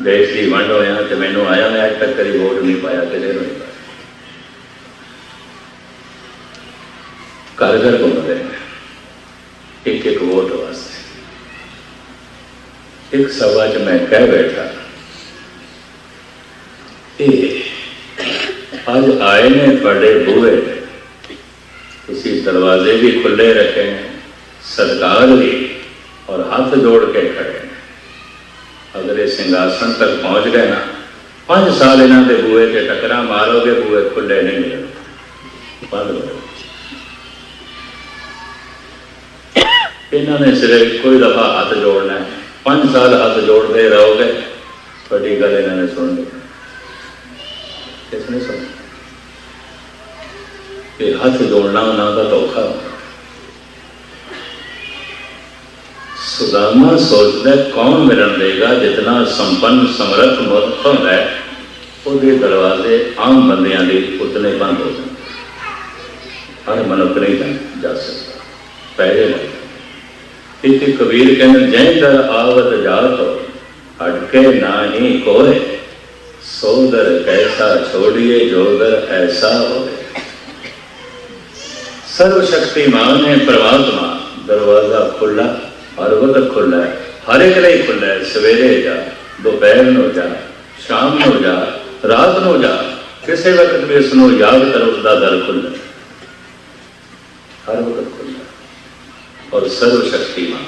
देश की वंड होया तो मैनू आया मैं अज तक कभी वोट नहीं पाया, किसी को नहीं पाया। घर घर घूमते हैं एक एक वोट वास्ते। एक सभा च मैं कह बैठा, अज आए ने थोड़े बूहे, तुसी दरवाजे भी खुले रखे हैं, सरकार भी, और हाथ जोड़ के खड़े हैं। अगर ये सिंहासन तक पहुंच गए ना, 5 साल इन्हों के बूहे से टकरा मारोगे, बूहे खुले नहीं मिलेंगे, बंद हो। इन्होंने सिर्फ कोई दफा हाथ जोड़ना है, 5 साल हाथ जोड़ते रहोगे, बड़ी गल इन्होंने सुन ली। किसने सुन? ये हाथ जोड़ना उन्होंने धोखा। सुदामा सोचता कौन मिलन देगा, जितना संपन्न समर्थ मुल्क है उसके दरवाजे आम बंदियां के उतने बंद हो जाते, हर मनुख नहीं जा सकता, पैसे लगते। इतने कबीर कहते जै दर आवत जात हटके ना ही कोय, सो दर कैसा छोड़िए जो दर ऐसा हो। सर्वशक्तिमान है परमात्मा, दरवाजा खुला हर वक्त खुला है, हर एक लिए खुला है। सवेरे जा, दोपहर को जा, शाम को जा, रात को जा, किसी वक्त भी उसको याद करो, उसका दर खुला, हर वक्त खुला। और सर्वशक्तिमान,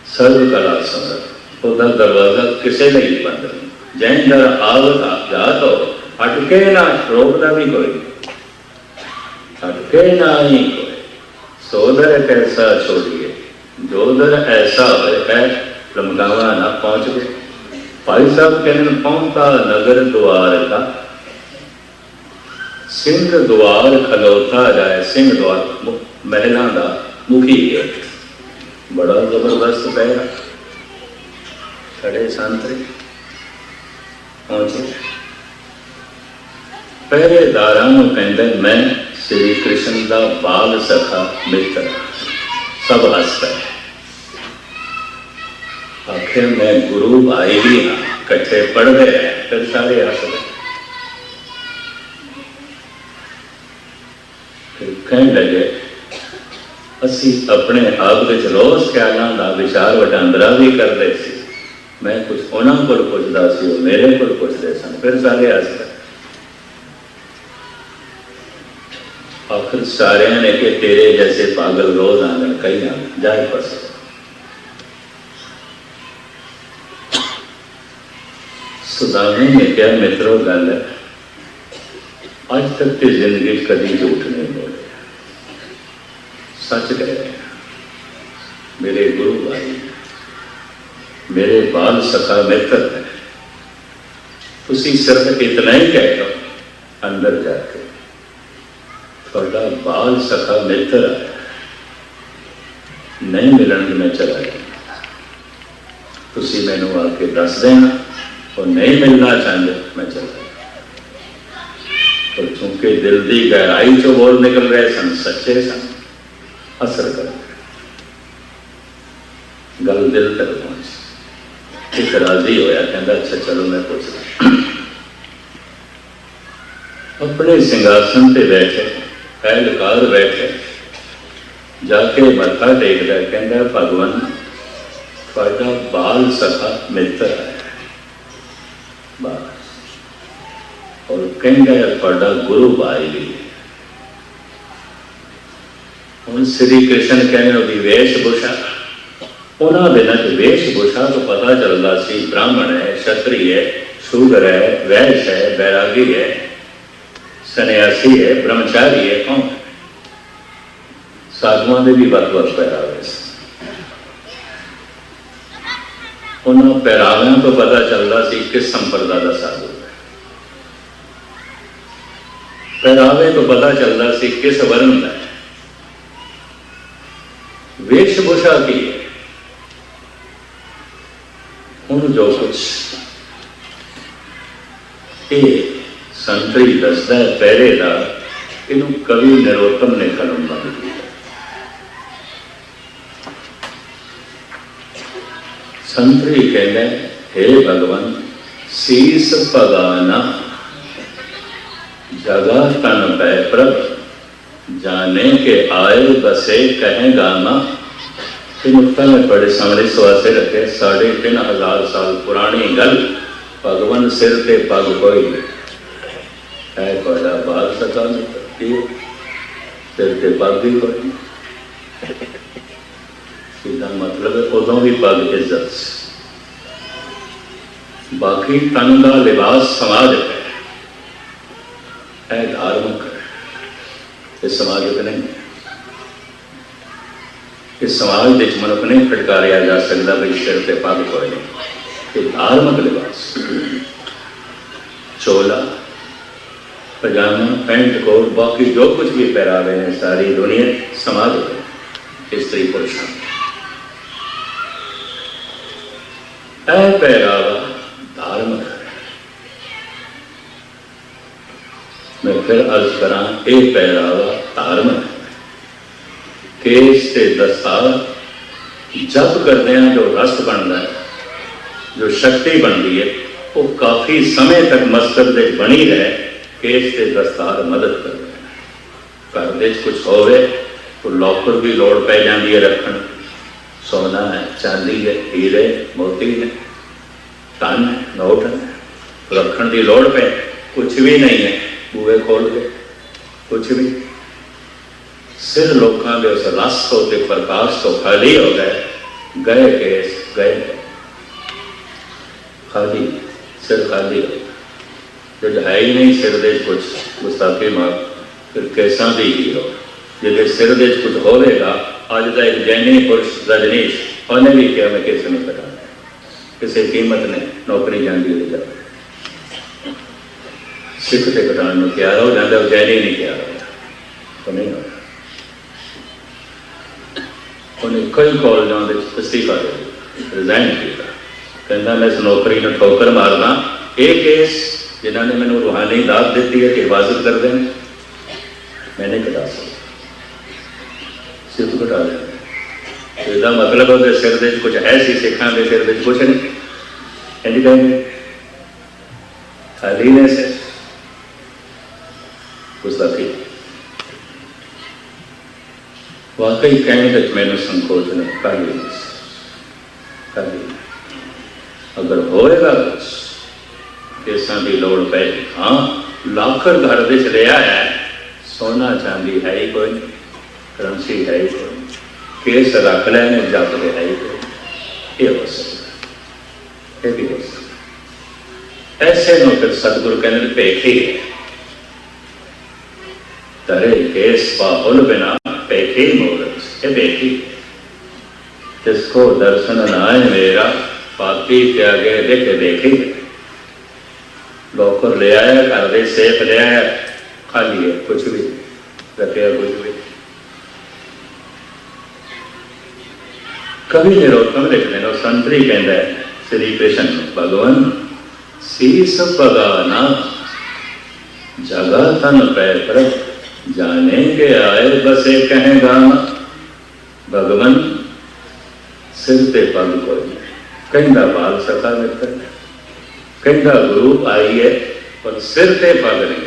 सर्व कला समर्थ, उसका दरवाजा किसी ने नहीं बंद नहीं। जै दर आवत जात हो हटके ना, रोकता भी कोई, हटके ना ही कोई। सोदर कैसा छोड़िए जो दर ऐसा है, लमकावा ना पहुंच गए। भाई साहब कहने पहुंचता नगर द्वार का, सिंह द्वार खलोता जाए। सिंह द्वार महलों का मुखी है, बड़ा जबरदस्त पैरा, खड़े संतरे पहुंचे। पहरेदारा कहते मैं श्री कृष्ण का बाल सखा मित्र। सब हंसता है, आखिर मैं गुरु भाई भी हाँ, कट्ठे पढ़ते हैं, फिर सारे हंस रहे। फिर कहने लगे असी अपने आप विच रोज ख्यालों का विचार वटांदरा भी करते सी। मैं कुछ उन्होंने को पुछदा सी, वो मेरे को पुछते सन, फिर सारे हंस रहे। आखिर सारे ने कि तेरे जैसे पागल रोज आंगन कई आंगन जाए फंसे। सुदामे ने क्या मित्रों गल है, आज तक की जिंदगी कभी झूठ नहीं बोले, सच कह रहे हैं। मेरे गुरु भाई, मेरे बाल सखा मित्र है, तुसी सिर्फ इतना ही कह दो अंदर जाके थोड़ा बाल सखा मित्र है, नहीं मिलन मैं चला गया, तुसी मैनू आके दस देना, और नहीं मिलना चाहते मैं चला गया। और चूंकि दिल की गहराई चो बोल निकल रहे सन, सच्चे सन, असर कर गल दिल तक पहुंची। एक राजी होया, कहता अच्छा चलो मैं पूछ रहा। अपने सिंहासन पे बैठे, पहलकार बैठे, जाके मत्था टेकदा, कहता भगवान थोड़ा बाल सखा मित्र है, बस। और कहता थोड़ा गुरु भाई भी है। हम श्री कृष्ण कहने की वेशभूषा, उन्होंने दिनों की वेशभूषा तो पता चलता सी ब्राह्मण है, क्षत्रिय है, शूद्र है, वैश्य है, बैरागी है, सन्यासी है, ब्रह्मचारी है, कौन है। साधुओं के भी वक्-वक् पहरावे, उन्होंने पहराव्या तो पता चलता सी किस संप्रदाय का साधु है, पहरावे तो पता चलता सी किस वर्ण का है। वेशभूषा की है, उन जो कुछ ये संतरी दसदा है पहरेदार, इन कवि नरोत्तम ने कलम बंद किया। संतरी कहते हे भगवान शीस भगाना जगह तन पै प्रभ जाने के आए बसे कहें गाना। नुकता में बड़े सामने सवासे रखे 3,500 साल पुरानी गल भगवान सिर ते पग कोई है कोड़ा बाल सका सिर ते पग भी कोई सीधा मतलब है उदों भी पग इज्जत। बाकी तन का लिबास समाज है धार्मिक है, समाजिक नहीं। इस समाज के मनुख नहीं फटकारिया जा सकता भाई सिर से पग कोई नहीं। धार्मिक लिबास चोला पजामा पैंट कोट बाकी जो कुछ भी पहरावे हैं सारी दुनिया समाज है स्त्री पुरुष पहरावा धार्मिक है। मैं फिर अर्ज करा यह पहरावा धार्मिक है। केस से दस्तार जब करते हैं जो रस बनता है जो शक्ति बनती है वो काफी समय तक मस्कत में बनी रहे। केस से दस्तार मदद कर घर में कुछ होवे तो लॉकर भी लोड़ पै जाती है रखन। सोना है चांदी है हीरे मोती है धन है नोट है रखन की लोड़ पे कुछ भी नहीं है। बूहे खोल के कुछ भी सिर लोगों के उस रस तो प्रकाश तो खाली हो गए केस गए खाली सिर खाली हो जब है ही नहीं सिर दे कुछ गुस्ताखी मार फिर कैसा भी ही हो जो सिर दे कुछ होगा। अज का एक जैनी पुरुष रजनीश उन्हें भी कहा मैं किसी नहीं कटा किसी कीमत ने नौकरी जाती हो जाए सिख से कटाने को तैयार हो जाता जैनी नहीं तैयार हो तो नहीं हो उन्हें कई कॉलेजों के इस्तीफा दे रिजाइन किया कहना मैं इस नौकरी में ठोकर मारना। एक केस जिन्होंने मैंने रूहानी दात दी है कि हिफाजत कर दें मैं नहीं कटा सकता सिर्फ कटा दें। तो इसका मतलब है सिर दे कुछ है सी सिखा के सिर दे कुछ नहीं एनी टाइम खाली ने से गुस्ताखी वाकई कहने तक मैंने संकोच नहीं खाली अगर होएगा कुछ केसा की लौड़ पै हाँ लाखर घर में लिया है सोना चांदी है ही कोई करंसी है ही कोई केस रख लेने जप के है ही कोई ये हो सकता ये भी हो सकता। ऐसे नो फिर सतगुरु कहने पेखी है तरे केस बाहुल बिना पेखी मूर्त ये देखी जिसको दर्शन न आए मेरा पापी त्यागे देखे देखी। लॉकर ले आया घर दे सेफ ले आया खाली है कुछ भी रखे कुछ भी। कवि निरोत्तम लिखने लो संतरी कहता है श्री कृष्ण भगवान शीस भगाना जगह तन पै प्रभ जाने के आए बसे कहें गाना। भगवान सिर ते पग कोई कहता बाल सका मित्र कहता गुरु आई है पर सिर ते पग नहीं।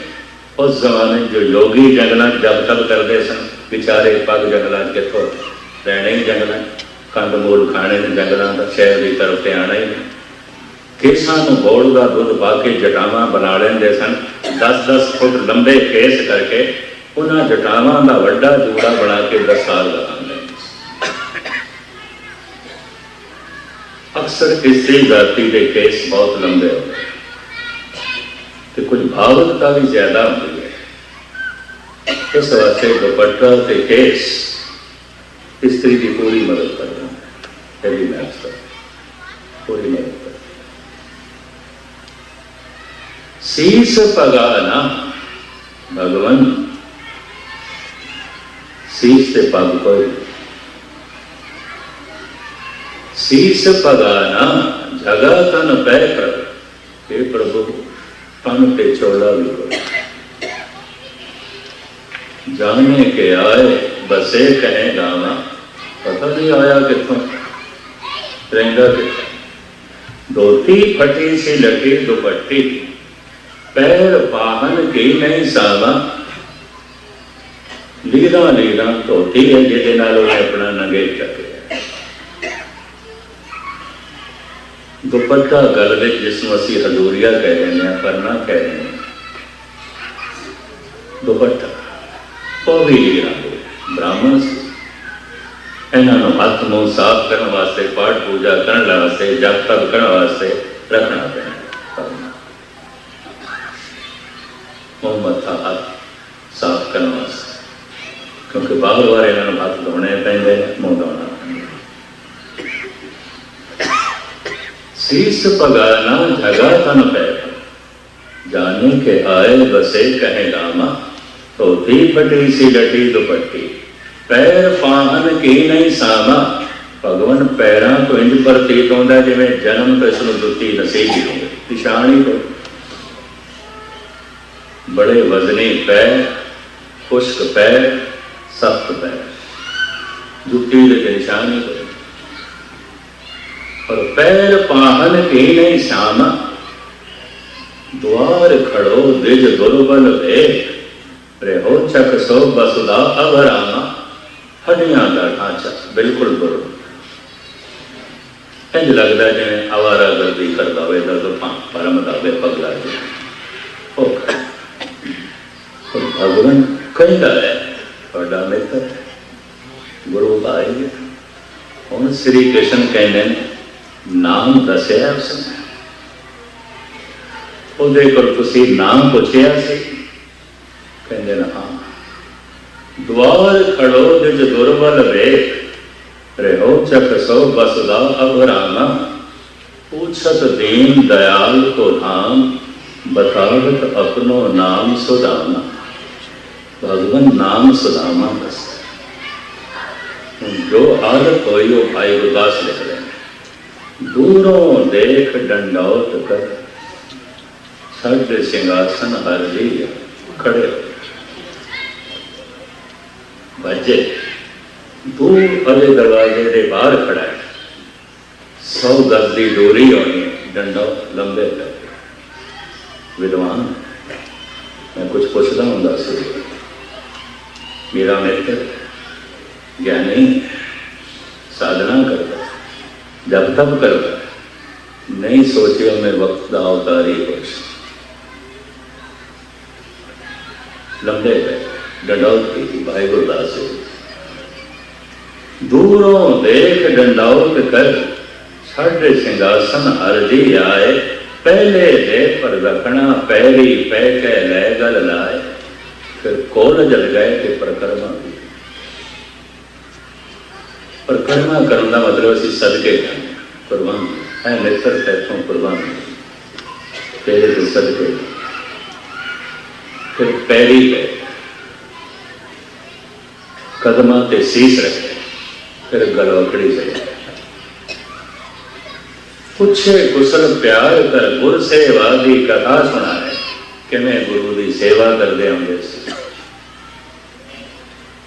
उस जमाने जो योगी जंगल जब तक करते सन बेचारे पग जंगल कितों रहने ही जंगल कंद मूल खाने जंगलों का शहर की तरफ से आना ही नहीं। केसा बोड़ का दुध पा के जटावां बना लेंदे सन 10-10 फुट लंबे केस करके उन्होंने जटावां का वड्डा जूड़ा बना के दस्तार लगा। अक्सर इसी जाति के केस बहुत लंबे होते हैं तो कुछ भावुकता भी ज्यादा होती है। इस वास्ते दुपट्टा के केस स्त्री की पूरी मदद करता है पूरी मदद करता। शीस पगाना भगवान शीस से पग कोई शीस पगाना जगह तन पै कर हे प्रभु तन पे चोला भी कोई जाने के आए बसे कहें गाना। पता नहीं आया कितों रहेगा कितों धोती फटी सी लटी दुपट्टी, पैर पाहन की नहीं सावा। लीरा लीरा धोती है जिहदे नाल उहने अपना नंगेज ढके, दुपट्टा गल विच जिसनूं असीं हजूरिया कह रहे हैं, परना कह रहे हैं, दुपट्टा वो भी लीरा ब्राह्मण से। इन्हों हथ मुँह साफ करने वास्ते, पाठ पूजा करने वास्ते, जप तप करने वास्ते रखना पैना, मुँह मत्था हाथ साफ करने वास्ते, क्योंकि बार बार इन्होंने हाथ धोने पैंदे, मुँह धोना पैंदा। शीस पगाना जगा तन पैर, जाने के आए बसे कहे गामा। धोती फटी सी लटी दुपट्टी, पैर पाहन की नहीं सामा। भगवान पैरों तो इंज प्रतीत होता जिवें जन्म तो इसनूं जुत्ती नसीबी हो, निशान ही हो। बड़े वजनी पैर, खुश्क पैर, सख्त पैर, जुत्ती के निशान ही हो। और पैर पाहन की नहीं सामा। द्वार खड़ो द्विज दुर्बल वेख, रेहो चक सो बसुदा अभरामा। हड्डियां का ढांचा बिल्कुल दुर्बल, इंज लगता है जिवें आवारा गर्दी करता हो, परम दावे पगला हो। भगवान कहता है बड़ा मित्र गुरु भाई, हुण श्री कृष्ण कहने नाम दसिया उसने, उहदे कोल तुसीं नाम पुछिया सी? कहंदे ने हाँ। द्वार खड़ो दिज दुर्बल वेख, रेहो चक सो बसदा अभरामा। पूछत दीन दयाल को धाम, बतावत अपनो नाम सुदामा। भगवान नाम सुदामा बस जो आदत होई वो भाई गुरदास लिख रहे हैं। दूरों देख डंडौत कर, छड़ सिंहासन हर जी खड़े हो। बजे दूर वाले दरवाजे के बाहर खड़ा है, 100 गज की डोरी होनी, डंडा लंबे करके। विद्वान मैं कुछ पूछता हूँ सी, मेरा मित्र ज्ञानी साधना करता, जब तब करता, नहीं सोचे मैं वक्त का अवतारी कुछ लंबे पे डंडौत की भाई गुरदास जी। दूरों देख डंडौत कर, छड़ सिंहासन हर जी आए। पहले दे पर रखना पैरी पै के लै गल लाए। फिर कोल जल गए कि परिक्रमा की। परिक्रमा करने का मतलब असीं सदके जाने, कुर्बान है मित्र तैथों कुर्बान तेरे तो सदके। फिर पैरी पे कदमां ते सीस रखे, फिर गलवकड़ी चले। पूछे कुशल प्यार कर, गुर सेवा दी कथा सुनाए। किवें गुरु की सेवा करते होंगे,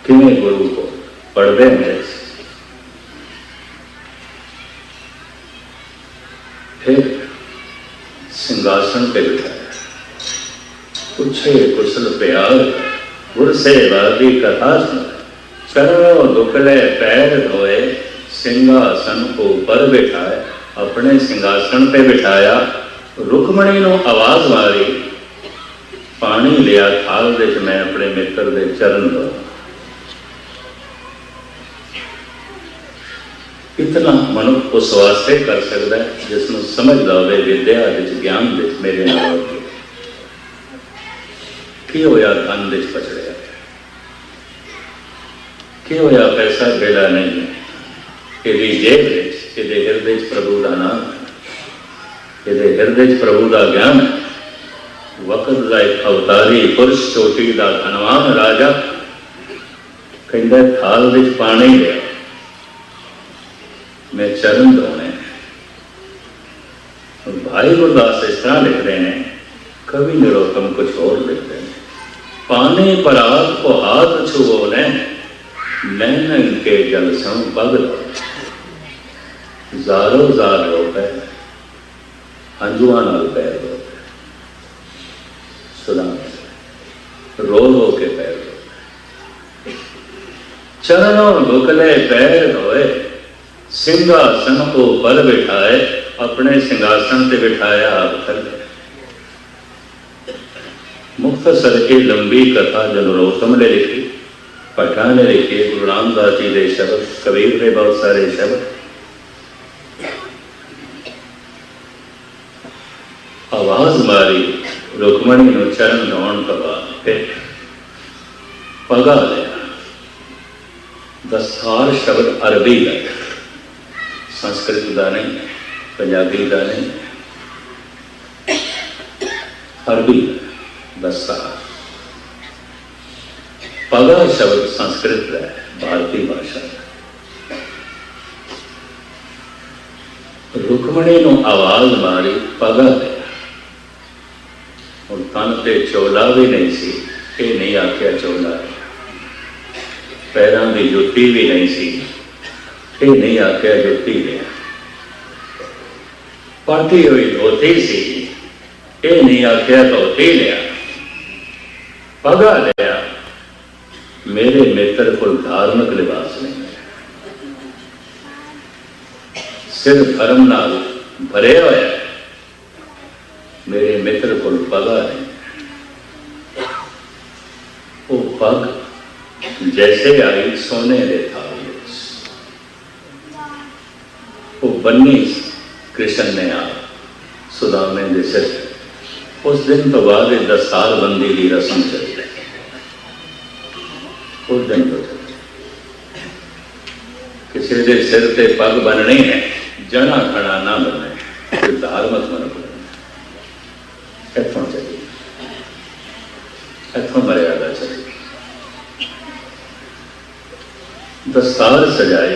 किवें गुरु को पढ़ते होंगे। फिर सिंहासन पे बिठाया। पूछे कुशल प्यार गुर सेवा की कथा सुनाए। चरणों दुखले पैर धोए, सिंहासन को पर बिठाए। अपने सिंहासन पे बिठाया। रुकमणी नूं आवाज मारी, पानी लिया थाल दे, मैं अपने मित्र दे चरण धो। इतना मनुष्य उस वास्ते कर सकता है जिसनों समझदा होवे, विद्या विच ज्ञान विच मेरे नाल की होया, धन विच पछड़िया, की होया पैसा बेड़ा नहीं है। इहदी जेब विच, इहदे हिरदे च प्रभु का नाम, इहदे हिरदे च प्रभु का ज्ञान है। वक्त का एक अवतारी पुरुष, चोटी का धनवान राजा कहता थाल विच पानी लिया, मैं चरण धोने। भाई गुरदास इस तरह लिख रहे हैं, कवि निरोतम कुछ और लिखते हैं। पानी पर आग को हाथ छुओ ने, नैन के जल संग बगल। जारो जार हो गए, हंजुआ नाल पैर धो सुदामे रो रो के पैर धो चरणों लुकले पैर धोए सिंहासन को बल बिठाए अपने सिंहासन से बिठाया आप थले। मुख्तसर की लंबी कथा जनरोतम ने लिखी, पठान ने लिखी, गुरु रामदास जी के शब्द, कबीर ने बहुत सारे शब्द। आवाज मारी रुकमणी को चरण धोण तो बाद फिर पगा लिया। दस्तार शब्द अरबी का, संस्कृत का नहीं, पंजाबी का नहीं, अरबी दस्तार। पगा शब्द संस्कृत का है, भारतीय भाषा का। रुकमणी को आवाज मारी पगा लिया और तन ते चोला भी नहीं सी, ये नहीं आख्या चोला है। पैरों की जुत्ती भी नहीं सी, ये नहीं आख्या जुत्ती है। पड़ती हुई धोती सी, ये नहीं आख्या धोती लिया। पगा लिया, मेरे मित्र को धार्मिक लिबास नहीं है, सिर धर्म नाल भरे हुए है। मेरे मित्र को पगा नहीं। वो पग जैसे आई सोने के थाली, वो बन्नी कृष्ण ने आ सुदामे दे सिर। उस दिन तो बाद दस्तार बंदी की रस्म चली। उस दिन तो किसी के सिर से पग बननी है, जना खड़ा ना बने, फिर धार्मिक मन को इतों चाहिए, इतों मर्यादा चाहिए। दस्तार सजाई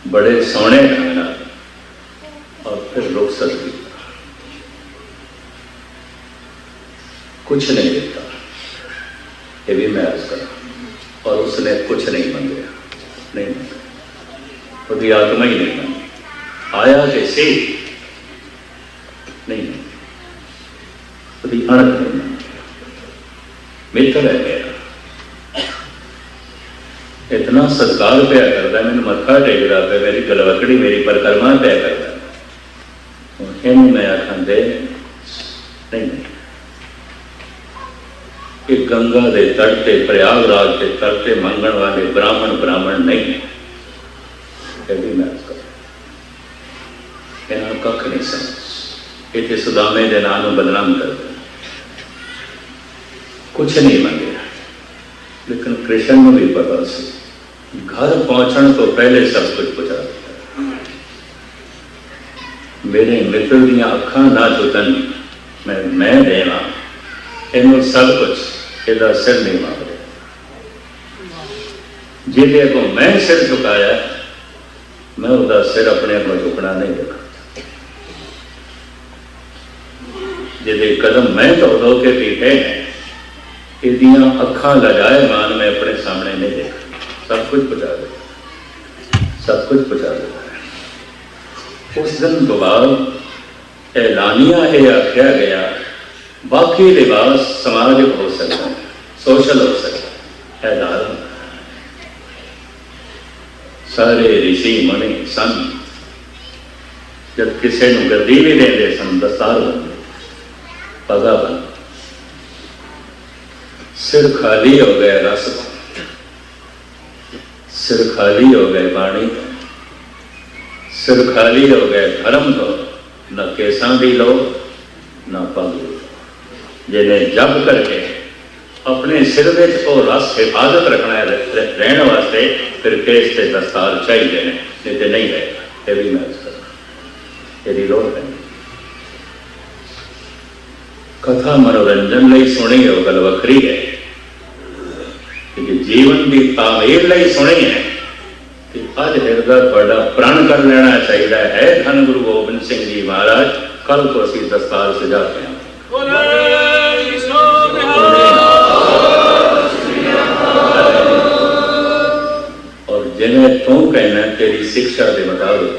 बड़े सोने ढंग नाल और फिर रुखसत की। कुछ नहीं देता, ये भी मैं अर्ज करा। और उसने कुछ नहीं मांगा, नहीं मांगा, उसकी आत्मा ही नहीं मांगी। आया कैसे नहीं, उसकी अणख नहीं मांगी। मित्र है मेरा, इतना सत्कार पिया करता, मैंने मत्था टेकदा पे, मेरी गलवकड़ी मेरी परिक्रमा पिया करता। इन मैं आखन दे नहीं, कि गंगा के तट से, प्रयागराज के तट से मंगण वाले ब्राह्मण नहीं है। कभी मैं कख नहीं समझ, इतने सुदामे के नाम बदनाम कर दे। कुछ नहीं मंगे, लेकिन कृष्ण को भी पता सी, घर पहुंचने तो पहले सब कुछ पहुंचा दिया। मेरे मित्र दियां अखां ना चुकन मैं देना, इन्हों सब कुछ ਇਹਦਾ सिर नहीं मांग रहा। जिसे को मैं सिर झुकाया, मैं उसका सिर अपने को झुकना नहीं देखा। जिसे कदम मैं धो धो के पीटे हैं, यदियां अखां लजाए मान मैं अपने सामने नहीं देखा। सब कुछ पहुंचा देता, सब कुछ पहुंचा देता है। उस दिन तो बाद ऐलानिया यह आख्या गया, बाकी लिबास सामाजिक हो सकता है, सोशल हो सकता है, धार्मिक। सारे ऋषि मुनि संत जब किसी को गद्दी भी देंगे सन, दस्तार बन, पगा बन, सिर खाली हो गए रस तो, सिर खाली हो गए बाणी तो, सिर खाली हो गए धर्म तो, न केसा भी लो न पग लो। जिन्हें जप करके अपने सिर में वो रस हिफाजत रखना है रहने वास्ते, फिर केस से दस्तार चाहिए, नहीं तो नहीं रहेगा। ये भी मैं यदि लोड़ है। कथा मनोरंजन ਲਈ सुनी हो गल वखरी है, क्योंकि जीवन की तामीर ਲਈ सुनी है कि अज हृदय बड़ा प्रण कर लेना चाहिए है। धन गुरु गोबिंद सिंह जी महाराज, कल को असी दस्तार सजाते हैं। और जिन्हें तू कहना तेरी शिक्षा के मुताबिक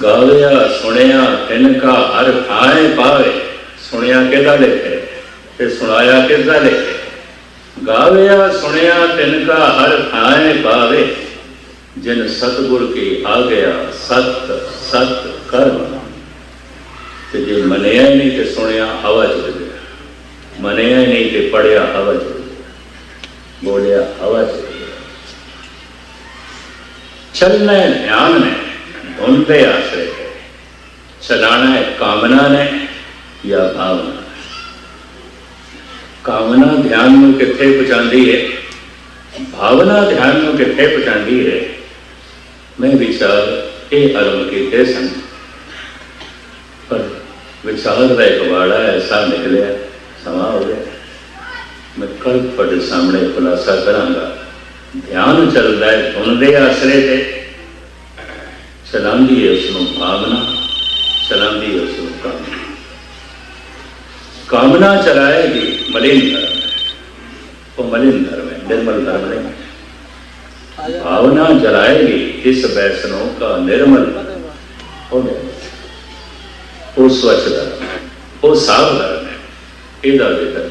गाविया सुनिया तिनका हर ठाए पावे। सुनिया किहदा लिखे ते सुनाया किसदा लिखे। गाविया सुनिया तिनका हर ठाए पावे। जिन सतगुर की आ गया सत सत कर मना। ते जे मनिया ही नहीं तो सुनिया हवा चल गया, मनिया ही नहीं तो पढ़िया हवा चल गया, बोलिया हवा चल गया। चलना है ध्यान में, ढूंढते आश्रय है। चलाना है कामना ने या भावना। कामना ध्यान में किथे पहुंचाती है, भावना ध्यान में किथे पहुंचाती है। मैं विचार ये आरंभ किए सन, पर विचार का एक वाड़ा ऐसा निकलिया, समा हो गया। मैं कल तुहाडे सामने खुलासा करांगा। ध्यान चलता है ढूंढते आश्रय से, चलांदी है उसनों भावना, चलांदी है उसनों कामना। कामना चलाएगी मलिन धर्म है, वो मलिन धर्म है, निर्मल धर्म नहीं। भावना चलाएगी इस वैष्णव का निर्मल हो गया, वो स्वच्छ धर्म है, वो साफ धर्म है। ਇਹਦਾ ਜ਼ਿਕਰ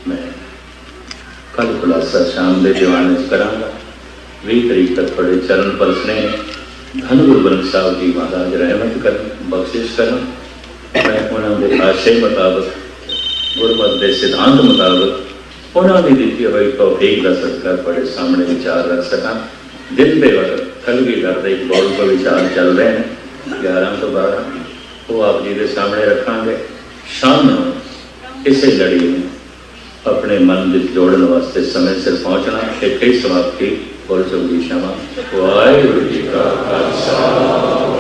मैं कल खुलासा शाम के दीवाने करांगा। 20 तरीक तक बड़े चरण परसने। धन गुरु ग्रंथ साहब जी महाराज रहमत कर बख्शिश कर। मैं उन्होंने आशय मुताबिक गुरमत के सिद्धांत मुताबिक उन्होंने दी हुई तौफीक का सदका बड़े सामने विचार रख सका। दिन के वक्त कलगीधर के एक बहुत को विचार चल रहे हैं 11 तो 12, वो आप जी के सामने रखांगे। शाम इसे लड़ी में अपने मन में जोड़ने वास्ते समय से पहुंचना। एक ही समाप्ति बोल चुकी क्षमा। वाहिगुरू जी का खालसा,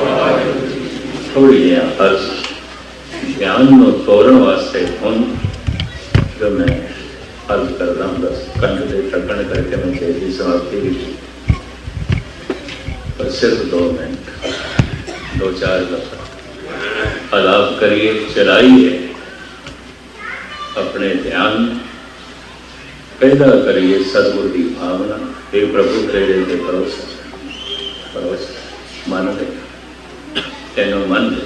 वाहिगुरू जी। थोड़ी जी अर्ज ज्ञान को तोड़न वास्ते हूँ जो मैं अर्ज करता हूँ, बस कंठ से टकन करके मैं चेती समाप्ति की, पर सिर्फ 2 मिनट 2-4 लफ्ज़ आलाप करिए, चलाइए अपने ध्यान। पैदा करिए सदगुरु की भावना। हे प्रभु तेरे ते भरोसा, भरोसा मन दे, तेनों मन दे।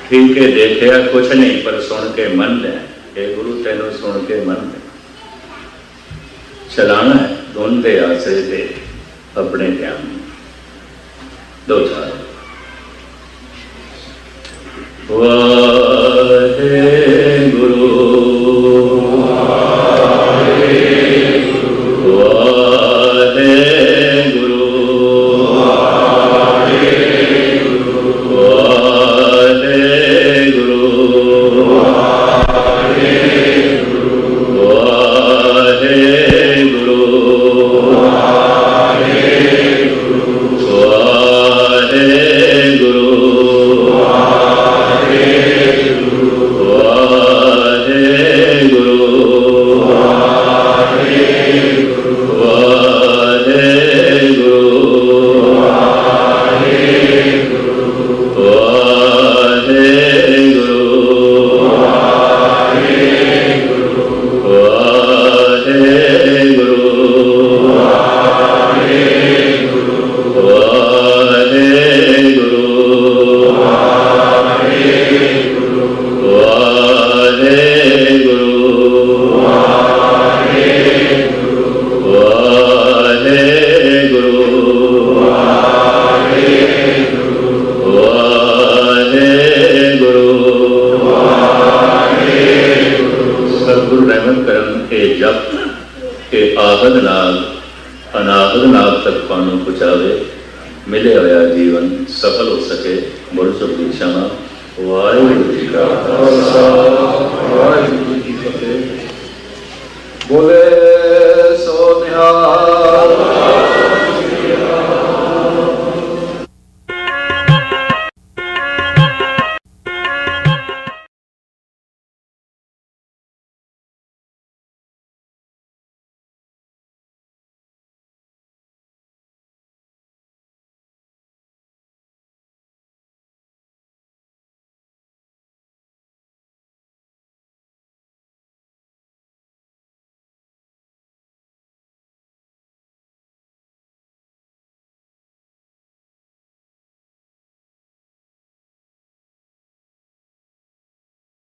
ठीक है देखिया कुछ नहीं, पर सुन के मन दे। हे गुरु तेनों सुन के मन दे। चलाना है ढूंढते आश्रय दे अपने ध्यान। 2-4 वाहेगुरु अनाहद नाम तक पानों पहुँचावे। मिले होया जीवन सफल हो सके। बोल चुकी क्षमा। वाहिगुरू जी का खालसा, वाहिगुरू जी की फतेह। बोले सो निहाल।